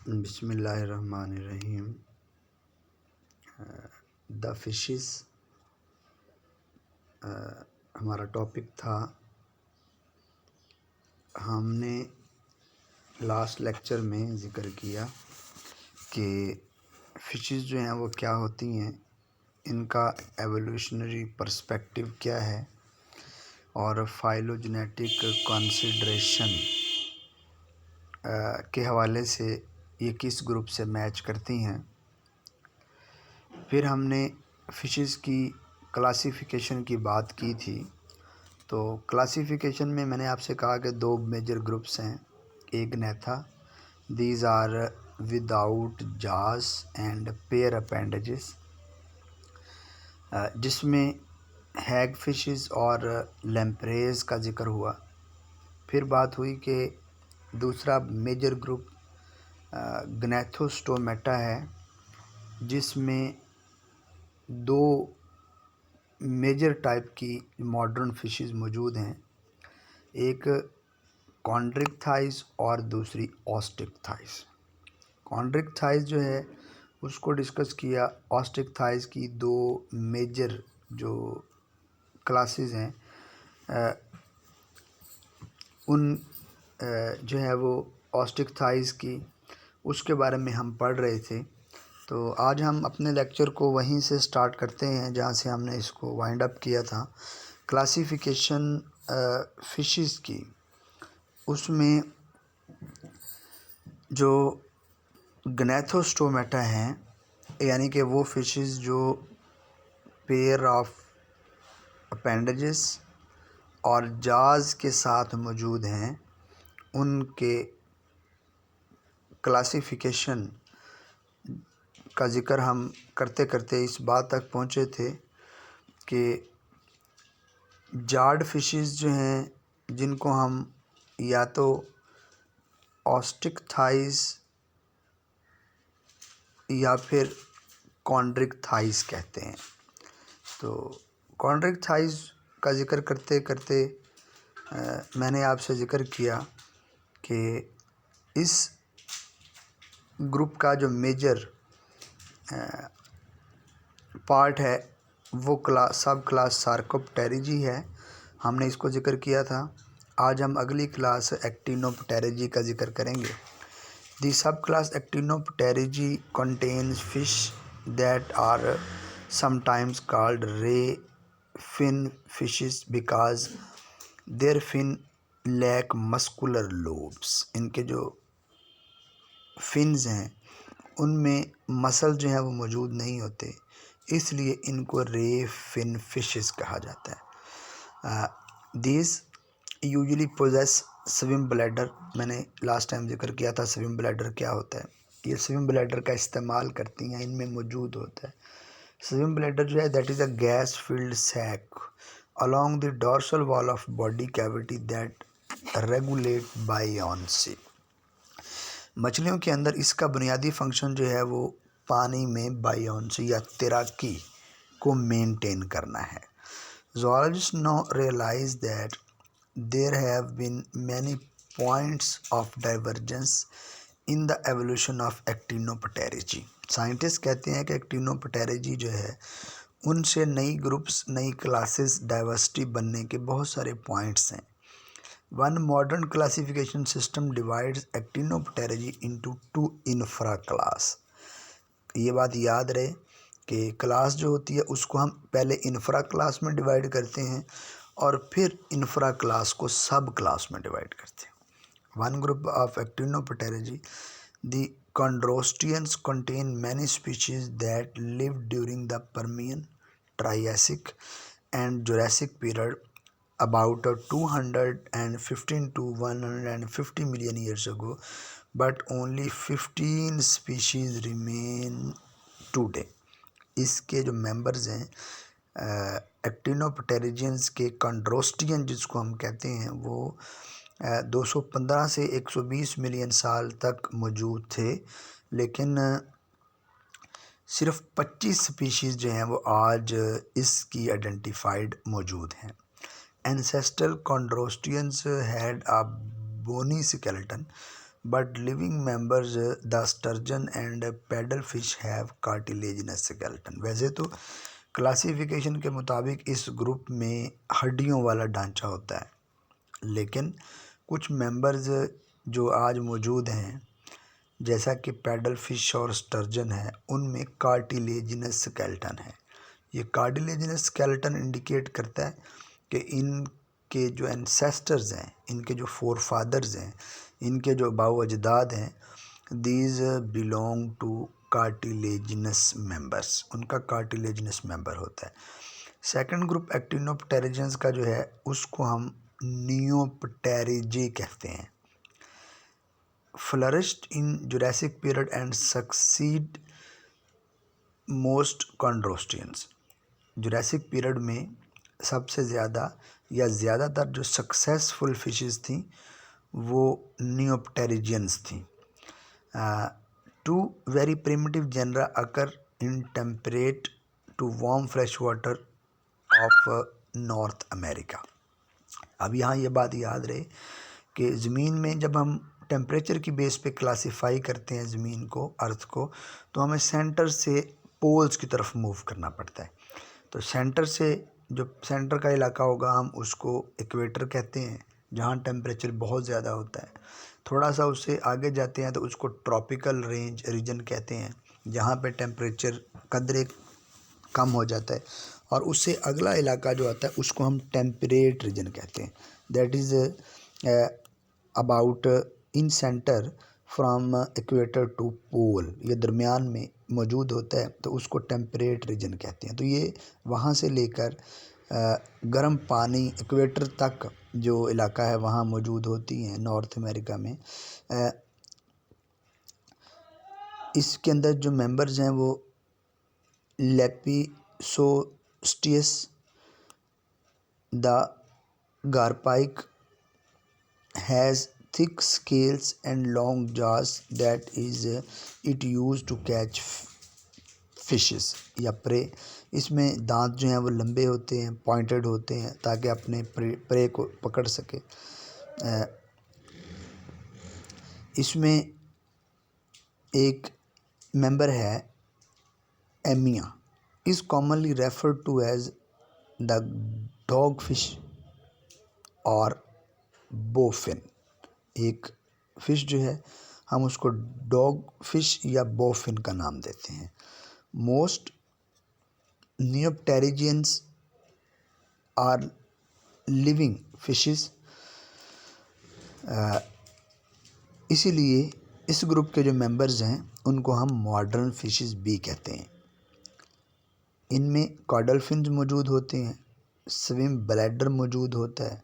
बिस्मिल्लाहिर्रहमानिर्रहीम। The fishes हमारा topic था। हमने लास्ट लेक्चर में ज़िक्र किया कि फिशेस जो हैं वो क्या होती हैं, इनका एवोल्यूशनरी पर्सपेक्टिव क्या है और फाइलोजेनेटिक कंसीडरेशन के हवाले से ये किस ग्रुप से मैच करती हैं। फिर हमने फ़िशेस की क्लासिफ़िकेशन की बात की थी। तो क्लासिफ़िकेशन में मैंने आपसे कहा कि दो मेजर ग्रुप्स हैं। एक नेथा, दीज आर विदाउट जास एंड पेयर अपेंडेजेस, जिसमें हैग फिशेस और लैम्प्रेज का ज़िक्र हुआ। फिर बात हुई कि दूसरा मेजर ग्रुप ग्नैथोस्टोमेटा है, जिसमें दो मेजर टाइप की मॉडर्न फिशेस मौजूद हैं। एक कॉन्ड्रिक थाइस और दूसरी ऑस्टिक थाइस। कॉन्ड्रिक थाइस जो है उसको डिस्कस किया। ऑस्टिक थाइस की दो मेजर जो क्लासेस हैं उन जो है वो ऑस्टिक थाइस की, उसके बारे में हम पढ़ रहे थे। तो आज हम अपने लेक्चर को वहीं से स्टार्ट करते हैं जहाँ से हमने इसको वाइंड अप किया था। क्लासिफ़िकेशन फिशेस की, उसमें जो ग्नैथोस्टोमेटा हैं, यानी कि वो फिशेस जो पेयर ऑफ अपेंडेजेस और जाज के साथ मौजूद हैं, उनके क्लासिफ़िकेशन का ज़िक्र हम करते करते इस बात तक पहुँचे थे कि जार्ड फिशेस जो हैं, जिनको हम या तो ऑस्टिक थाइस या फिर कॉन्ड्रिक थाइस कहते हैं। तो कॉन्ड्रिक थाइस का ज़िक्र करते करते मैंने आपसे ज़िक्र किया कि इस ग्रुप का जो मेजर पार्ट है वो सब क्लास सार्कोप्टेरिजी है। हमने इसको ज़िक्र किया था। आज हम अगली क्लास एक्टिनोप्टेरिजी का ज़िक्र करेंगे। दी सब class एक्टिनोप्टेरिजी contains fish that are sometimes called ray fin fishes because their fin lack muscular lobes। इनके जो फिन्स हैं उनमें मसल जो है वो मौजूद नहीं होते, इसलिए इनको रे फिन फिशेस कहा जाता है। This usually possess swim bladder. मैंने लास्ट टाइम जिक्र किया था स्विम ब्लैडर क्या होता है। ये स्विम ब्लैडर का इस्तेमाल करती हैं, इनमें मौजूद होता है। स्विम ब्लैडर जो है that is a gas filled sac along the dorsal wall of body cavity that regulate buoyancy। मछलियों के अंदर इसका बुनियादी फंक्शन जो है वो पानी में बायोन्सी या तैराकी को मेंटेन करना है। Zoologists now realize that there have been many points of divergence in the evolution of Actinopterygi। Scientist कहते हैं कि एक्टिनोप्टेरिजी जो है उनसे नई ग्रुप्स, नई क्लासेस, डाइवर्सिटी बनने के बहुत सारे पॉइंट्स हैं। One modern classification system divides actinopterygii into two infraclass. ये बात याद रहे कि क्लास जो होती है उसको हम पहले इंफ्रा क्लास में डिवाइड करते हैं और फिर इंफ्रा क्लास को सब क्लास में डिवाइड करते हैं। One group of actinopterygii, the chondrosteans contain many species that lived during the Permian, Triassic and Jurassic period about 215 to 150 million years ago, but only 15 species remain today। इसके जो members हैं एक्टिनोप्टेरिजियंस के, कॉन्ड्रोस्टियन जिसको हम कहते हैं, वो 215 से 120 मिलियन साल तक मौजूद थे, लेकिन सिर्फ 25 स्पीशीज़ जो हैं वो आज इसकी आइडेंटिफाइड मौजूद हैं। Ancestral chondrosteans had a bony skeleton but living members the sturgeon and paddlefish have cartilaginous skeleton. वैसे तो क्लासिफिकेशन के मुताबिक इस ग्रुप में हड्डियों वाला ढांचा होता है, लेकिन कुछ मेंबर्स जो आज मौजूद हैं जैसा कि पैडल फिश और स्टर्जन है, उनमें कार्टिलेजिनस स्केलेटन है। ये कार्टिलेजिनस स्केलेटन इंडिकेट करता है कि इनके जो एंसेस्टर्स हैं, इनके जो फोर फादर्स हैं, इनके जो बाव अजदाद हैं, these belong to cartilaginous members, उनका कार्टिलेजिनस मेंबर होता है। सेकंड ग्रुप एक्टिनोप्टेरिजियंस का जो है उसको हम नियोप्टेरिजी कहते हैं। Flourished in Jurassic period and succeed most chondrosteans. Jurassic period में सबसे ज़्यादा या ज़्यादातर जो सक्सेसफुल फिशेस थी वो नियोप्टेरिजियंस थी। Two very primitive genera occur in temperate to warm fresh water of North America. अब यहाँ ये बात याद रहे कि ज़मीन में जब हम टेम्परेचर की बेस पे क्लासिफाई करते हैं ज़मीन को, अर्थ को, तो हमें सेंटर से पोल्स की तरफ मूव करना पड़ता है। तो सेंटर से जो सेंटर का इलाका होगा हम उसको इक्वेटर कहते हैं, जहाँ टेम्परेचर बहुत ज़्यादा होता है। थोड़ा सा उससे आगे जाते हैं तो उसको ट्रॉपिकल रेंज रीजन कहते हैं, जहाँ पे टेम्परेचर कदरे कम हो जाता है। और उससे अगला इलाका जो आता है उसको हम टेम्परेट रीजन कहते हैं। That is about in centre from equator to pole, ये दरमियान में मौजूद होता है, तो उसको टेम्परेट रीजन कहते हैं। तो ये वहाँ से लेकर गर्म पानी इक्वेटर तक जो इलाका है वहाँ मौजूद होती हैं नॉर्थ अमेरिका में। इसके अंदर जो मेंबर्स हैं वो lepisosteus, the garpike has thick scales and long jaws that is it used to catch fishes या prey। इसमें दांत जो हैं वो लंबे होते हैं, पॉइंटेड होते हैं, ताकि अपने प्रे को पकड़ सके। इसमें एक मेंबर है एमिया, is commonly referred to as the dogfish और बोफिन। एक फ़िश जो है हम उसको डॉग फिश या बोफिन का नाम देते हैं। मोस्ट नियोप्टेरिजियंस आर लिविंग फिशेस, इसीलिए इस ग्रुप के जो मेंबर्स हैं उनको हम मॉडर्न फिशेस भी कहते हैं। इनमें कॉडलफिन्स मौजूद होते हैं, स्विम ब्लैडर मौजूद होता है,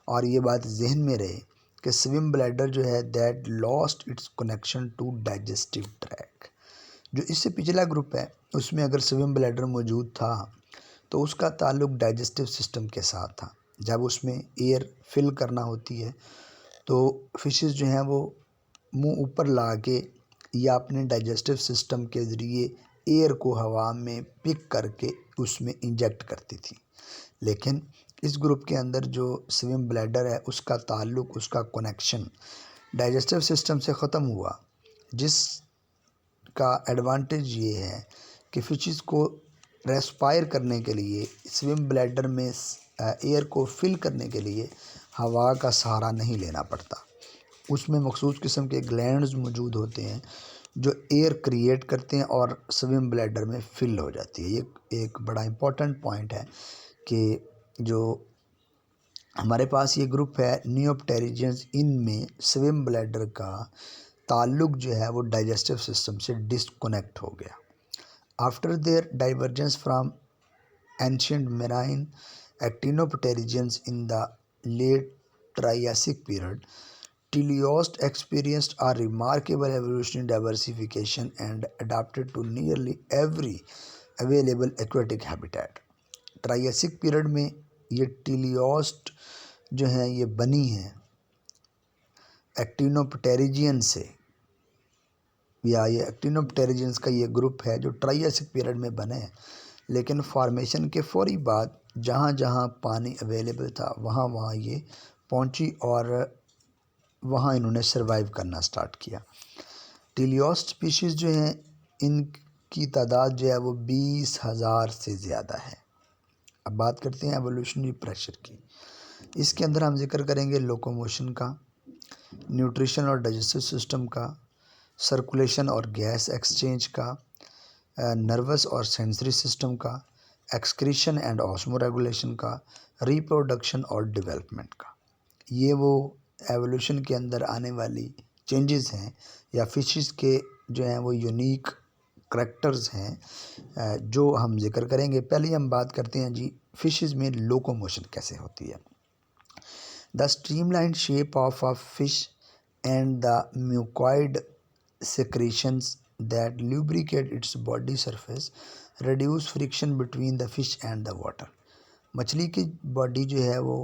और ये बात जहन में रहे कि स्विम ब्लैडर जो है that lost its connection to digestive tract. जो इससे पिछला ग्रुप है उसमें अगर स्विम ब्लैडर मौजूद था तो उसका ताल्लुक डाइजेस्टिव सिस्टम के साथ था। जब उसमें एयर फिल करना होती है तो फिशेस जो हैं वो मुंह ऊपर ला के या अपने डाइजेस्टिव सिस्टम के ज़रिए एयर को हवा में पिक करके उसमें इंजेक्ट करती थी। लेकिन इस ग्रुप के अंदर जो स्विम ब्लैडर है उसका ताल्लुक, उसका कनेक्शन डाइजेस्टिव सिस्टम से ख़त्म हुआ, जिसका एडवांटेज ये है कि फिशेस को रेस्पायर करने के लिए, स्विम ब्लैडर में एयर को फिल करने के लिए हवा का सहारा नहीं लेना पड़ता। उसमें मखसूस किस्म के ग्लैंड्स मौजूद होते हैं जो एयर क्रिएट करते हैं और स्विम ब्लैडर में फिल हो जाती है। ये एक बड़ा इम्पोर्टेंट पॉइंट है कि जो हमारे पास ये ग्रुप है नियोप्टेरिजियंस, इनमें स्विम ब्लैडर का ताल्लुक जो है वो डाइजेस्टिव सिस्टम से डिस्कनेक्ट हो गया। After their divergence from ancient marine actinopterygians in the late Triassic period, teleost experienced a remarkable evolutionary diversification and adapted to nearly every available aquatic habitat। Triassic period में ये teleost जो हैं ये बनी हैं एक्टिनोप्टेरिजियन से, या ये एक्टिनोप्टेरिजियंस का ये ग्रुप है जो ट्राइयासिक पीरियड में बने हैं। लेकिन फॉर्मेशन के फौरी बाद जहाँ जहाँ पानी अवेलेबल था वहाँ वहाँ ये पहुँची और वहाँ इन्होंने सर्वाइव करना स्टार्ट किया। टीलियोस्ट स्पीशीज़ जो हैं इनकी तादाद जो है वो 20,000 से ज़्यादा है। अब बात करते हैं एवोल्यूशनरी प्रेशर की। इसके अंदर हम जिक्र करेंगे लोकोमोशन का, न्यूट्रिशन और डाइजेस्टिव सिस्टम का, सर्कुलेशन और गैस एक्सचेंज का, नर्वस और सेंसरी सिस्टम का, एक्सक्रीशन एंड ऑस्मो रेगुलेशन का, रिप्रोडक्शन और डेवलपमेंट का। ये वो एवोल्यूशन के अंदर आने वाली चेंजेस हैं या फिशेस के जो हैं वो यूनिक करैक्टर्स हैं जो हम जिक्र करेंगे। पहले हम बात करते हैं जी फिशेस में लोकोमोशन कैसे होती है। The streamline shape of a fish and the mucoid secretions that lubricate its body surface reduce friction between the fish and the water। मछली की बॉडी जो है वो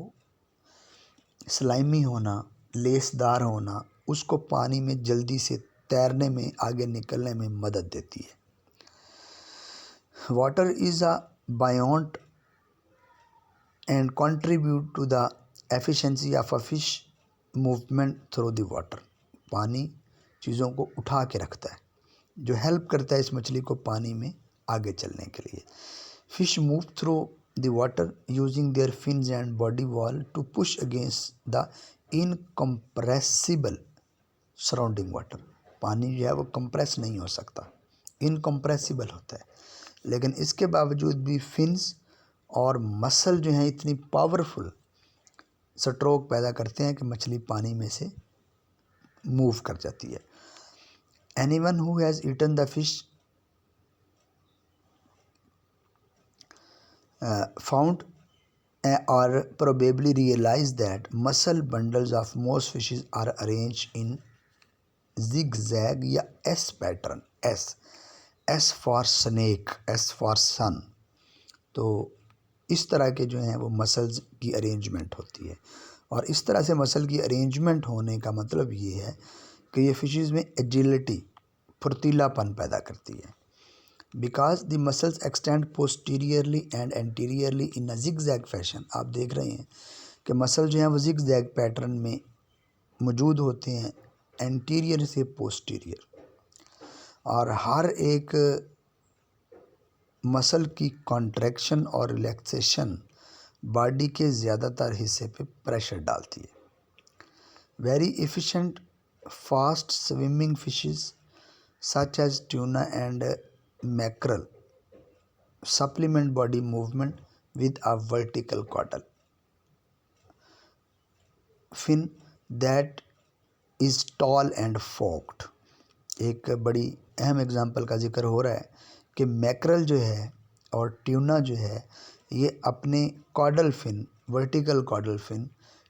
स्लाइमी होना, लेसदार होना, उसको पानी में जल्दी से तैरने में, आगे निकलने में मदद देती है। Water is a buoyant and contribute to the efficiency of a fish movement through the water. पानी चीज़ों को उठा के रखता है, जो हेल्प करता है इस मछली को पानी में आगे चलने के लिए। Fish move through the water using their fins and body wall to push against the incompressible surrounding water. पानी जो है वो कंप्रेस नहीं हो सकता, इनकम्प्रेसिबल होता है, लेकिन इसके बावजूद भी फिन्स और मसल जो हैं इतनी पावरफुल स्ट्रोक पैदा करते हैं कि मछली पानी में से मूव कर जाती है। Anyone who has eaten the fish found or probably realized that muscle bundles of most fishes are arranged in zigzag या S pattern। S for snake, S for sun। तो इस तरह के जो हैं वो मसल्स की अरेंजमेंट होती है, और इस तरह से मसल की अरेंजमेंट होने का मतलब ये है कि ये फिशेज़ में एजिलिटी, फुर्तीलापन पैदा करती है। Because the muscles extend posteriorly and anteriorly in a zigzag fashion. आप देख रहे हैं कि मसल जो हैं वो जिगजैग पैटर्न में मौजूद होते हैं, एंटीरियर से पोस्टीरियर, और हर एक मसल की कॉन्ट्रैक्शन और रिलैक्सेशन बॉडी के ज़्यादातर हिस्से पे प्रेशर डालती है। Very efficient fast swimming fishes such as tuna and mackerel supplement body movement with a vertical caudal fin that is tall and forked। एक बड़ी अहम एग्जांपल का जिक्र हो रहा है कि मैकरल जो है और ट्यूना जो है ये अपने caudal fin, vertical caudal fin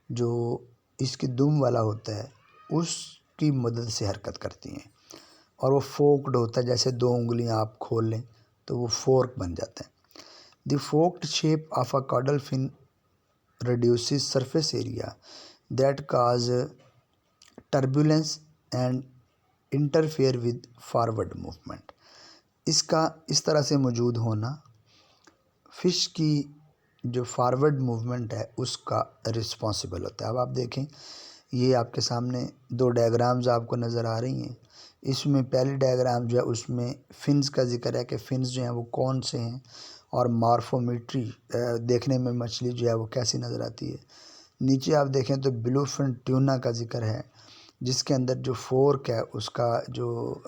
जो इसकी दुम वाला होता है, उसकी मदद से हरकत करती हैं, और वो फोक्ड होता है। जैसे दो उंगलियां आप खोल लें तो वो फोर्क बन जाता है। The forked shape of a caudal fin reduces surface area that cause turbulence and interfere with forward movement। इसका इस तरह से मौजूद होना फ़िश की जो फॉरवर्ड मूवमेंट है उसका रिस्पॉन्सिबल होता है। अब आप देखें, ये आपके सामने दो डायग्राम्स आपको नज़र आ रही हैं। इसमें पहली डायग्राम जो है उसमें फिन्स का जिक्र है कि फिन्स जो हैं वो कौन से हैं, और मॉर्फोमेट्री देखने में मछली जो है वो कैसी नज़र आती है। नीचे आप देखें तो ब्लू फिन ट्यूना का जिक्र है, जिसके अंदर जो फोर्क है उसका जो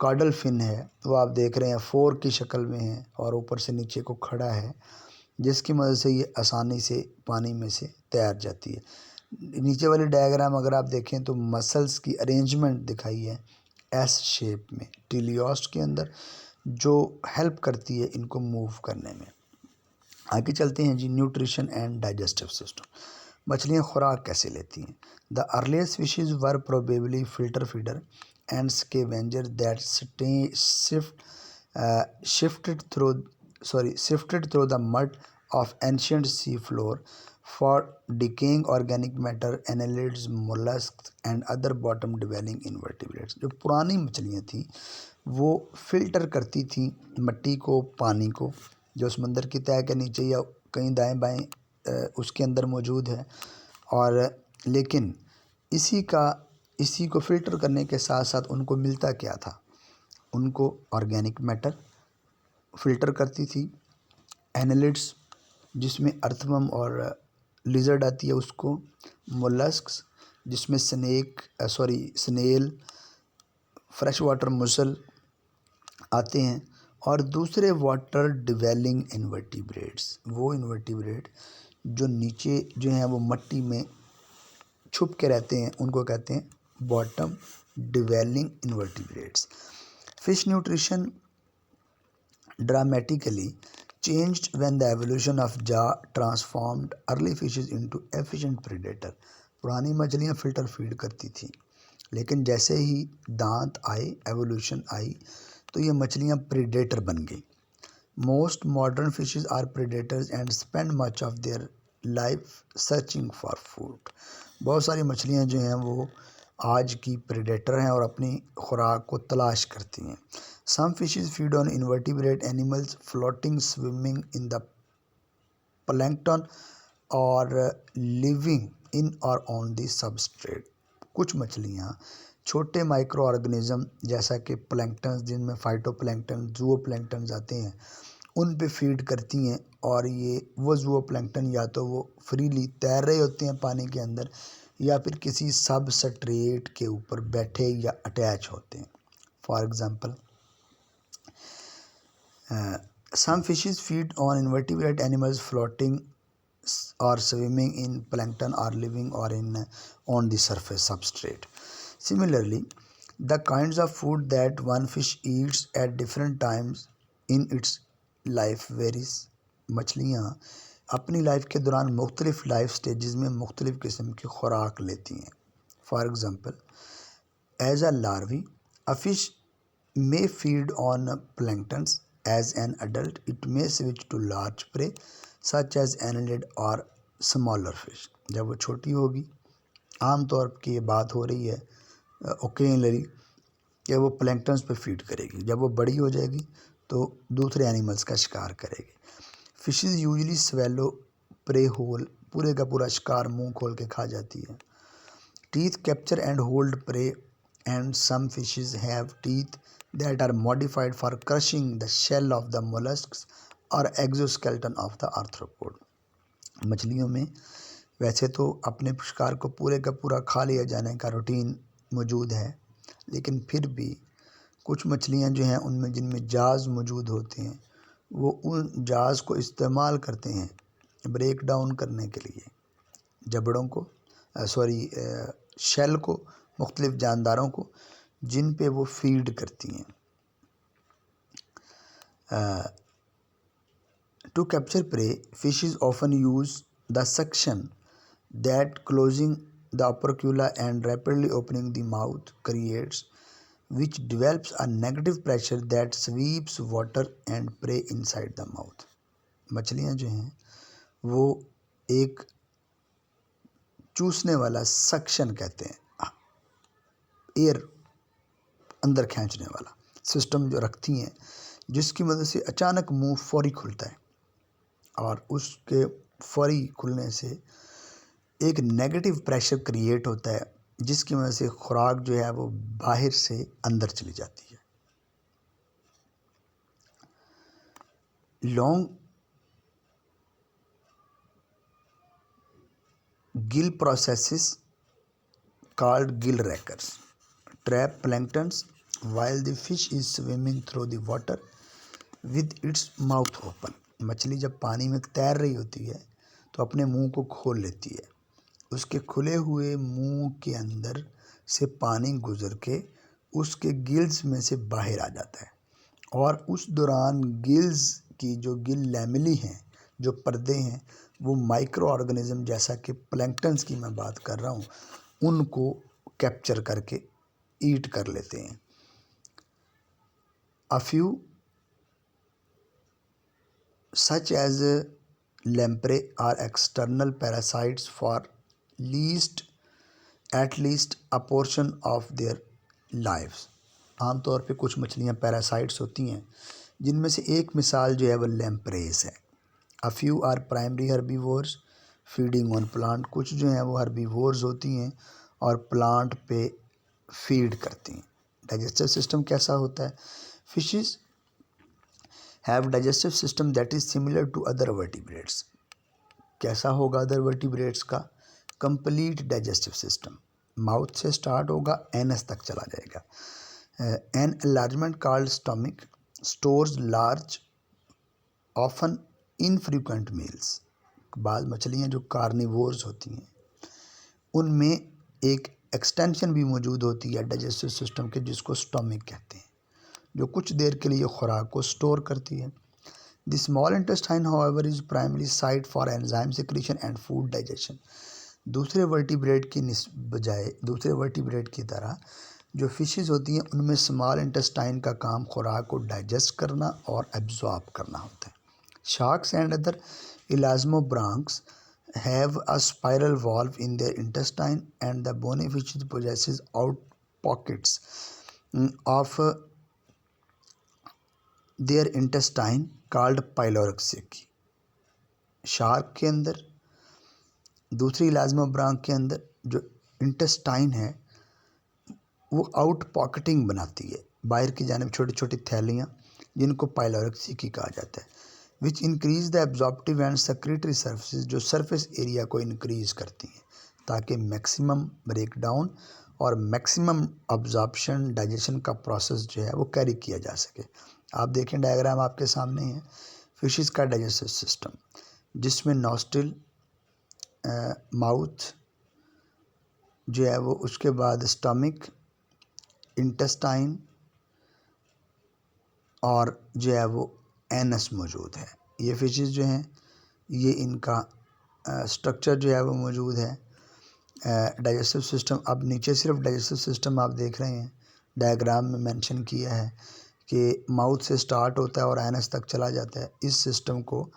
कॉडल फिन है वो आप देख रहे हैं फोर्क की शक्ल में है और ऊपर से नीचे को खड़ा है, जिसकी मदद से ये आसानी से पानी में से तैर जाती है। नीचे वाली डायग्राम अगर आप देखें तो मसल्स की अरेंजमेंट दिखाई है एस शेप में टीलियोस्ट के अंदर, जो हेल्प करती है इनको मूव करने में। आगे चलते हैं जी, न्यूट्रिशन एंड डाइजेस्टिव सिस्टम। मछलियाँ खुराक कैसे लेती हैं। The earliest fishes were probably filter feeder and scavenger that shifted through the mud of ancient sea floor for decaying organic matter, annelids, mollusks and other bottom dwelling invertebrates। जो पुरानी मछलियाँ थी वो फिल्टर करती थी मिट्टी को, पानी को, जो समंदर की तह के नीचे या कहीं दाएं बाएं उसके अंदर मौजूद है, और लेकिन इसी को फ़िल्टर करने के साथ साथ उनको मिलता क्या था, उनको ऑर्गेनिक मैटर फ़िल्टर करती थी, एनालिड्स जिसमें अर्थवर्म और लिजर्ड आती है उसको, मोलस्क्स जिसमें स्नेल, फ्रेश वाटर मुसल आते हैं, और दूसरे वाटर डिवेलिंग इन्वर्टिब्रेट्स, वो इन्वर्टिब्रेट जो नीचे जो हैं वो मट्टी में छुप के रहते हैं, उनको कहते हैं bottom dwelling invertebrates. Fish nutrition dramatically changed when the evolution of jaw transformed early fishes into efficient predator। पुरानी मछलियाँ फिल्टर फीड करती थी, लेकिन जैसे ही दांत आए, एवोल्यूशन आई, तो ये मछलियाँ प्रीडेटर बन गई। Most modern fishes are predators and spend much of their life searching for food. बहुत सारी मछलियाँ जो हैं वो आज की प्रेडेटर हैं और अपनी खुराक को तलाश करती हैं। Some fishes feed on invertebrate animals floating, swimming in the plankton और लिविंग इन और ऑन द सबस्ट्रेट। कुछ मछलियाँ छोटे माइक्रो ऑर्गेनिज्म जैसा कि प्लैंकटन, जिनमें फाइटोप्लैंकटन, जूओप्लैंकटन आते हैं, उन पे फीड करती हैं, और ये वो जूओप्लैंकटन या तो वो फ्रीली तैर रहे होते हैं पानी के अंदर, या फिर किसी सबस्ट्रेट के ऊपर बैठे या अटैच होते हैं। For example, some fishes feed on invertebrate animals floating or swimming in plankton और living or in on the surface substrate. Similarly, the kinds of food that one fish eats at different times in its life varies. मछलियाँ अपनी life के दौरान मुख्तलिफ life stages में मुख्तलिफ किस्म की खुराक लेती हैं। For example, as a larvae a fish may feed on planktons, as an adult it may switch to large prey such as annelids or smaller fish. जब वो छोटी होगी, आमतौर पर ये बात हो रही है ओकेजनली कि वो प्लैंकटन्स पे फीड करेगी, जब वो बड़ी हो जाएगी तो दूसरे एनिमल्स का शिकार करेगी। Fishes usually swallow prey whole, पूरे का पूरा शिकार मुंह खोल के खा जाती है। Teeth capture and hold prey and some fishes have teeth that are modified for crushing the shell of the molluscs or exoskeleton of the arthropod. मछलियों में वैसे तो अपने शिकार को पूरे का पूरा खा लिया जाने का रूटीन मौजूद है, लेकिन फिर भी कुछ मछलियाँ जो हैं उनमें जिनमें जाज़ मौजूद होते हैं, वो उन जाज़ को इस्तेमाल करते हैं ब्रेक डाउन करने के लिए जबड़ों को शेल को, मुख्तलिफ जानदारों को जिन पे वो फीड करती हैं। To capture prey, fishes often use the suction that closing the opercula and rapidly opening the mouth creates, which develops a negative pressure that sweeps water and prey inside the mouth। मछलियाँ जो हैं वो एक चूसने वाला, suction कहते हैं, air अंदर खींचने वाला सिस्टम जो रखती हैं, जिसकी मदद से अचानक मुंह फौरी खुलता है, और उसके फौरी खुलने से एक नेगेटिव प्रेशर क्रिएट होता है, जिसकी वजह से खुराक जो है वो बाहर से अंदर चली जाती है। Long gill processes called gill rakers trap planktons while the fish is swimming through the water with its mouth open। मछली जब पानी में तैर रही होती है तो अपने मुंह को खोल लेती है, उसके खुले हुए मुंह के अंदर से पानी गुजर के उसके गिल्स में से बाहर आ जाता है, और उस दौरान गिल्स की जो गिल लैमेली हैं, जो पर्दे हैं, वो माइक्रो ऑर्गेनिज्म जैसा कि प्लैंकटन्स की मैं बात कर रहा हूँ, उनको कैप्चर करके ईट कर लेते हैं। A few such as lamprey are external parasites for at least a portion of their lives। आमतौर पे कुछ मछलियाँ पैरासाइट्स होती हैं, जिनमें से एक मिसाल जो है वो लैम्प्रेस है। A few are primary herbivores feeding on plant। कुछ जो हैं वो हर्बीवोर्स होती हैं और प्लांट पे फीड करती हैं। डाइजेस्टिव सिस्टम कैसा होता है? Fishes have digestive system that is similar to other vertebrates. कैसा होगा अदर वर्टिब्रेट्स का? Complete digestive system. माउथ से स्टार्ट होगा, एनस तक चला जाएगा। An enlargement called stomach stores large often infrequent meals. बाद मछलियाँ जो कार्निवोर्स होती हैं उनमें एक एक्सटेंशन भी मौजूद होती है डाइजेस्टिव सिस्टम के, जिसको स्टमक कहते हैं, जो कुछ देर के लिए खुराक को स्टोर करती है। The small intestine however is primary site for enzyme secretion and food digestion. दूसरे वर्टिब्रेट की बजाय दूसरे वर्टिब्रेट की तरह जो फिशेस होती हैं उनमें स्मॉल इंटेस्टाइन का काम खुराक को डाइजेस्ट करना और एब्जॉर्ब करना होता है। Sharks and other elasmobranchs have a spiral valve in their intestine, and the bony fish possesses out pockets of their intestine called pylorexia। Shark के अंदर, दूसरी इलास्मोब्रांक के अंदर जो इंटेस्टाइन है वो आउट पॉकेटिंग बनाती है, बाहर की जानिब छोटी छोटी थैलियाँ, जिनको पाइलोरेक्सिया कहा जाता है, which increase the absorptive and secretary surfaces, जो सरफेस एरिया को इंक्रीज करती हैं ताकि मैक्सिमम ब्रेकडाउन और मैक्सिमम अब्जॉर्प्शन डाइजेशन का प्रोसेस जो है वो कैरी किया जा सके। आप देखें डायग्राम आपके सामने है फिशेस का डाइजेस्टिव सिस्टम, जिसमें नॉस्ट्रिल, माउथ जो है वो, उसके बाद स्टमक, इंटेस्टाइन और जो है वो एनस मौजूद है। ये फिशेस जो हैं ये इनका स्ट्रक्चर जो है वो मौजूद है। डाइजेस्टिव सिस्टम, अब नीचे सिर्फ डाइजेस्टिव सिस्टम आप देख रहे हैं, डायग्राम में मेंशन किया है कि माउथ से स्टार्ट होता है और एनस तक चला जाता है। इस सिस्टम को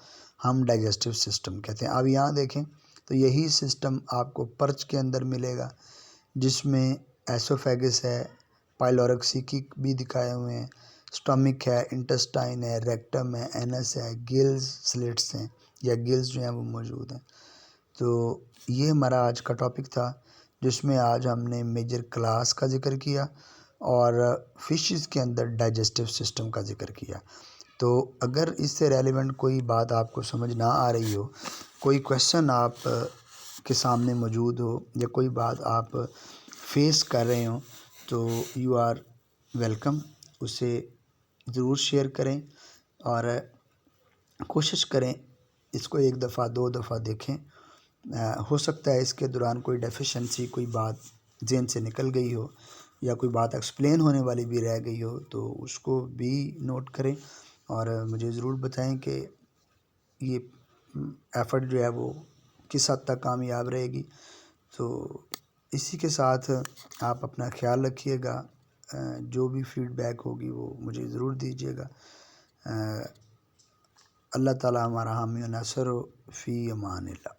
हम डाइजेस्टिव सिस्टम कहते हैं। अब यहाँ देखें तो यही सिस्टम आपको पर्च के अंदर मिलेगा, जिसमें एसोफेगस है, पाइलोरेक्सिया भी दिखाए हुए हैं, स्टमक है, इंटेस्टाइन है, रेक्टम है, एनस है, गिल्स, स्लिट्स हैं या गिल्स जो हैं वो मौजूद हैं। तो ये हमारा आज का टॉपिक था, जिसमें आज हमने मेजर क्लास का जिक्र किया और फिशेस के अंदर डाइजेस्टिव सिस्टम का जिक्र किया। तो अगर इससे रेलेवेंट कोई बात आपको समझ ना आ रही हो, कोई क्वेश्चन आप के सामने मौजूद हो या कोई बात आप फेस कर रहे हो, तो यू आर वेलकम, उसे ज़रूर शेयर करें और कोशिश करें इसको एक दफ़ा दो दफ़ा देखें। हो सकता है इसके दौरान कोई डेफिशिएंसी, कोई बात जहन से निकल गई हो या कोई बात एक्सप्लेन होने वाली भी रह गई हो, तो उसको भी नोट करें और मुझे ज़रूर बताएं कि ये एफ़र्ट जो है वो किस हद तक कामयाब रहेगी। तो इसी के साथ आप अपना ख्याल रखिएगा। जो भी फीडबैक होगी वो मुझे ज़रूर दीजिएगा। अल्लाह ताला हमारा हामी व नासिर हो। फ़ी अमानिल्लाह।